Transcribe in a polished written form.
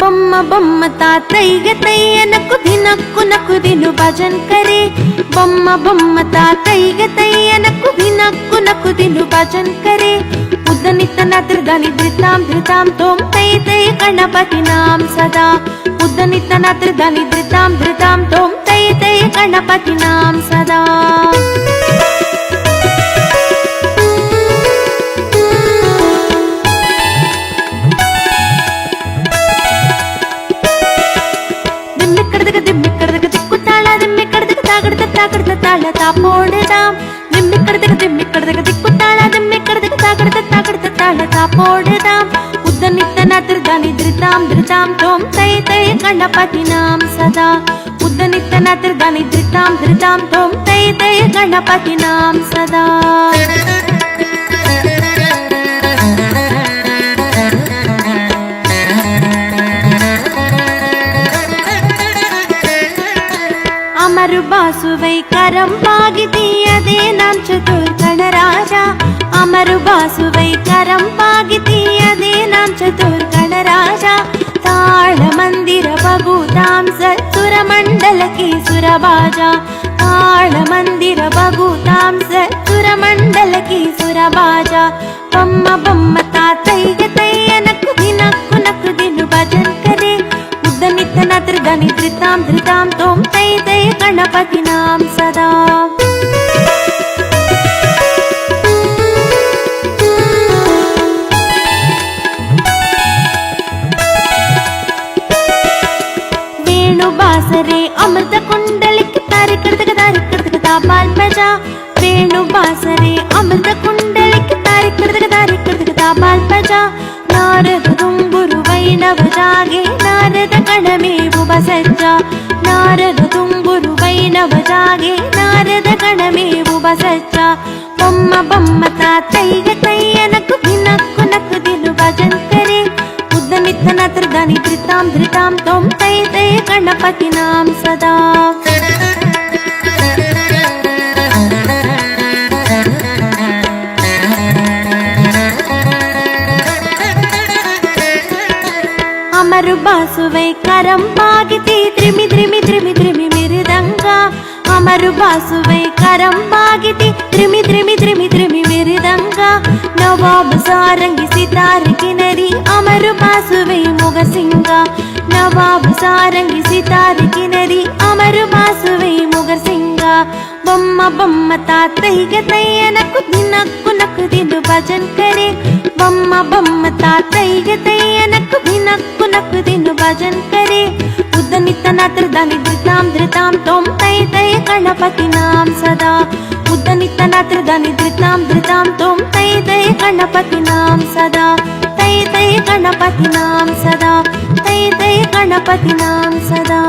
बम्म बम्म तातैगे तैयनक्कु धिनक्कु नक्कु दिनु भजन करे बम्म बम्म तातैगे तैयनक्कु धिनक्कु नक्कु दिनु भजन करे उद्दनितन त्रिदानि धृतां धृतां तोम तै तै गणपति नाम सदा उद्दनितन त्रिदानि धृतां धृतां तोम तै तै गणपति नाम सदा போடுதாம் திம்மிக்கடுதுக்கு திக்குத்தாள திம்மிக்கடுதுக்கு தாக்கடுத்து தாளதா போடுதாம் உத்தனித்தன திருதானி திருதாம் திருதாம் தோம் தை தை கணபதி நாம் சதா உத்தனித்தன திருதானி திருதாம் திருதாம் தோம் தை தை கணபதி நாம் சதா अमरुबासुवै करंपागितीयदे नाम चतुर गणराजा अमरुबासुवै करंपागितीयदे नाम चतुर गणराजा ताळ मंदिर बगुदाम सत्सुर मंडल की सुरबाजा ताळ मंदिर बगुदाम सत्सुर मंडल की सुरबाजा बम्म बम्म तातैगे तैयनक्कु दिनक्कु नक्कु दिनु भजन करे उद्दनितन त्रिदानि धृतां धृतां तोम तै तै गणपति नाम सदा वेणु बासरे अमृत कुंडलिक तारिकड़दक ताबाल बजा वेणु बासरे अमृत कुंडलिक तारिकड़दक ताबाल बजा नारद तुम्बुरु वैणव जागे नारद गणमेवु बसज्जा नारद तुम्बुरु वैणव जागे नारद गणमेवु बसज्जा बम्म बम्म तातैगे तैयनक्कु धिनक्कु नक्कु दिनु भजन करे उद्दनितन त्रिदानि धृतां धृतां तोम तै तै गणपति नाम सदा अमरुबासुवै करंपागिती त्रिमि त्रिमि त्रिमि त्रिमि मिरुदंगा अमरुबासुवै करंपागिती त्रिमि त्रिमि त्रिमि त्रिमि मिरुदंगा नवाब सारंगी सितार किनरी अमरुबासुवै मुगसिंगा नवाब सारंगी सितार किनरी अमरुबासुवै मुगसिंगा बम्म बम्म तातैगे तैयनक्कु दिनक्कु नक्कु दिनु भजन करे बम्म बम्म तातैगे तैयनक्कु दिनक्कु नक्कु दिनु भजन करे उद्दनितन त्रिदानि धृतां धृतां तोम तै तै गणपति नाम सदा उद्दनितन त्रिदानि धृतां धृतां तोम तै तै गणपति नाम सदा तै तै गणपति नाम सदा तै तै गणपति नाम सदा